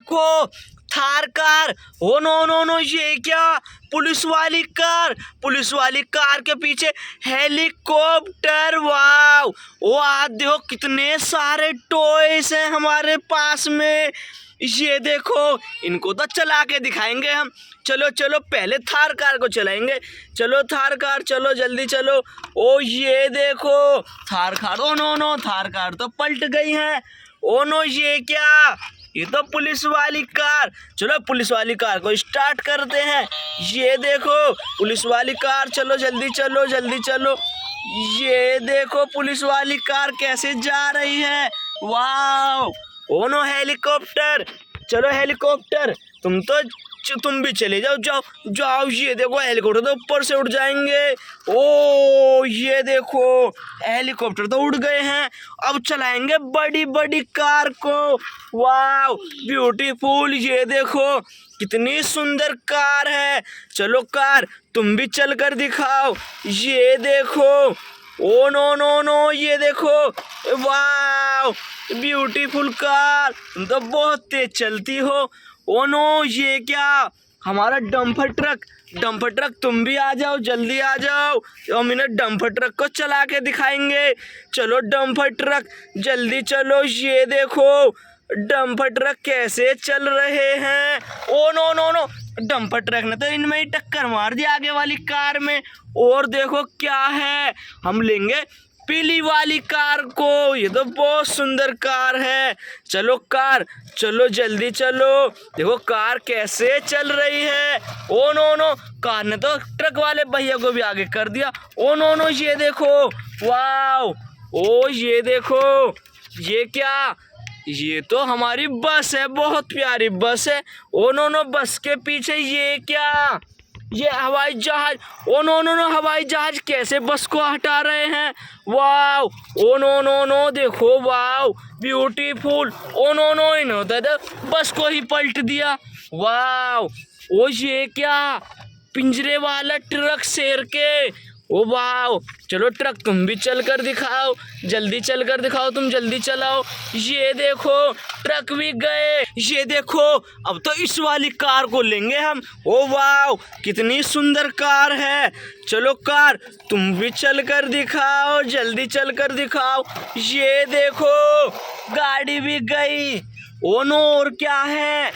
देखो Thar car. Oh no no no, ये क्या, पुलिस वाली कार। पुलिस वाली कार के पीछे हेलीकॉप्टर। वाव, ओ आज देखो कितने सारे टॉयज हैं हमारे पास में। ये देखो, इनको तो चला के दिखाएंगे हम। चलो चलो, पहले थार कार को चलाएंगे। चलो थार कार, चलो जल्दी चलो। ओ ये देखो Thar car. Oh no no, Thar car तो पलट गई है। ओ नो, ये क्या, ये तो पुलिस वाली कार। चलो पुलिस वाली कार को स्टार्ट करते हैं। ये देखो पुलिस वाली कार, चलो जल्दी चलो जल्दी चलो। ये देखो पुलिस वाली कार कैसे जा रही है। वाह, ओ नो हेलीकॉप्टर। चलो हेलीकॉप्टर, तुम भी चले जाओ, जाओ जाओ। ये देखो हेलीकॉप्टर तो ऊपर से उड़ जाएंगे। ओ ये देखो हेलीकॉप्टर तो उड़ गए हैं। अब चलाएंगे बड़ी बड़ी कार को। वाह ब्यूटीफुल, ये देखो कितनी सुंदर कार है। चलो कार, तुम भी चल कर दिखाओ। ये देखो, ओ नो नो नो, ये देखो, वाह ब्यूटीफुल कार, तुम तो बहुत तेज चलती हो। ओ नो, ये क्या, हमारा डंपर ट्रक। डंपर ट्रक, तुम भी आ जाओ, जल्दी आ जाओ, हम इन्हें डंपर ट्रक को चला के दिखाएंगे। चलो डंपर ट्रक जल्दी चलो। ये देखो डंपर ट्रक कैसे चल रहे हैं। Oh no no no, dumper truck ने तो इनमें ही टक्कर मार दी आगे वाली कार में। और देखो क्या है, हम लेंगे पीली वाली कार को। ये तो बहुत सुंदर कार है। चलो कार, चलो जल्दी चलो। देखो कार कैसे चल रही है। ओ नो नो, कार ने तो ट्रक वाले भैया को भी आगे कर दिया। ओ नो नो, ये देखो, वाओ, ओ ये देखो, ये क्या, ये तो हमारी बस है, बहुत प्यारी बस है। ओ नो नो, बस के पीछे ये क्या, ये हवाई जहाज। ओ नो नो नो, हवाई जहाज कैसे बस को हटा रहे हैं। Wow, oh no no no, देखो, wow beautiful. Oh no no, इन्होंने तो बस को ही पलट दिया। वाओ, ओ ये क्या, पिंजरे वाला ट्रक शेर के। ओ वाओ, चलो ट्रक तुम भी चल कर दिखाओ, जल्दी चल कर दिखाओ, तुम जल्दी चलाओ। ये देखो ट्रक भी गए। ये देखो, अब तो इस वाली कार को लेंगे हम। ओ वाओ, कितनी सुंदर कार है। चलो कार, तुम भी चल कर दिखाओ, जल्दी चल कर दिखाओ। ये देखो गाड़ी भी गई। ओ नो, और क्या है,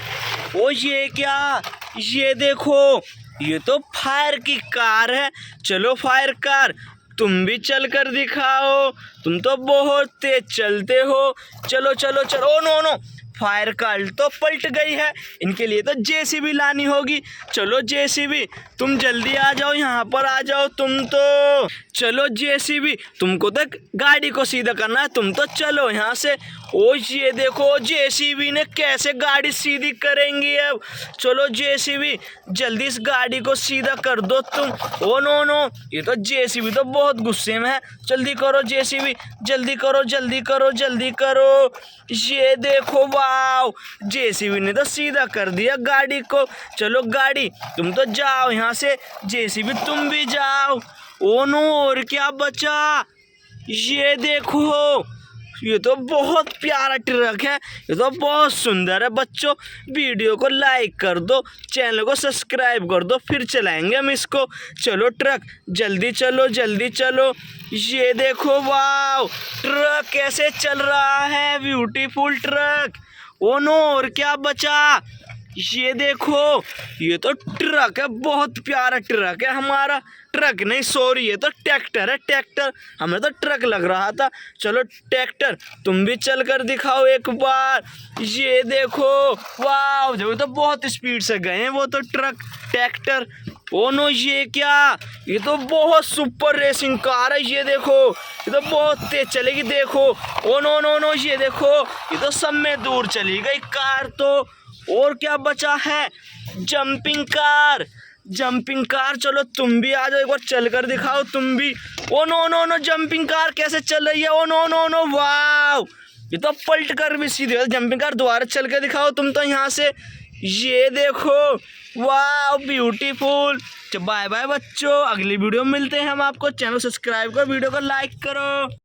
ओ ये क्या, ये देखो, ये तो फायर की कार है। चलो फायर कार, तुम भी चल कर दिखाओ, तुम तो बहुत तेज चलते हो। चलो चलो चलो। Oh no no, fire car तो पलट गई है, इनके लिए तो जेसीबी लानी होगी। चलो जेसीबी, तुम जल्दी आ जाओ, यहाँ पर आ जाओ तुम तो। चलो जेसीबी, तुमको तो गाड़ी को सीधा करना है, तुम तो चलो यहाँ से। ओ ये देखो जेसीबी ने कैसे गाड़ी सीधी करेंगी अब। चलो जेसीबी, जल्दी इस गाड़ी को सीधा कर दो तुम। ओ नो नो, ये तो जेसीबी तो बहुत गुस्से में है। जल्दी करो जेसीबी, जल्दी करो जल्दी करो जल्दी करो। ये देखो, वाओ, जेसीबी ने तो सीधा कर दिया गाड़ी को। चलो गाड़ी, तुम तो जाओ यहाँ से, जेसीबी तुम भी जाओ। ओ नो, और क्या बचा, ये देखो, ये तो बहुत प्यारा ट्रक है, ये तो बहुत सुंदर है। बच्चों वीडियो को लाइक कर दो, चैनल को सब्सक्राइब कर दो, फिर चलाएंगे हम इसको। चलो ट्रक जल्दी चलो जल्दी चलो। ये देखो, वाओ, ट्रक कैसे चल रहा है, ब्यूटीफुल ट्रक। ओ नो, और क्या बचा, ये देखो, ये तो ट्रक है, बहुत प्यारा ट्रक है हमारा। ट्रक नहीं, सॉरी, ये तो ट्रैक्टर है, ट्रैक्टर, हमें तो ट्रक लग रहा था। चलो ट्रैक्टर, तुम भी चल कर दिखाओ एक बार। ये देखो, वाह, जो तो बहुत स्पीड से गए हैं वो तो ट्रक ट्रैक्टर। ओ नो, ये क्या, ये तो बहुत सुपर रेसिंग कार है। ये देखो, ये तो बहुत तेज चलेगी, देखो। ओ नो नो नो, ये देखो, ये तो सब में दूर चली गई कार तो। और क्या बचा है, जंपिंग कार। जंपिंग कार, चलो तुम भी आ जाओ, एक बार चल कर दिखाओ तुम भी। Oh no no no, jumping car कैसे चल रही है। Oh no no no, wow, ये तो पलट कर भी सीधे। जंपिंग कार दोबारा चल कर दिखाओ तुम तो यहाँ से। ये देखो, वाव ब्यूटीफुल। बाय बाय बच्चों, अगली वीडियो में मिलते हैं हम आपको। चैनल सब्सक्राइब करो, वीडियो को लाइक करो।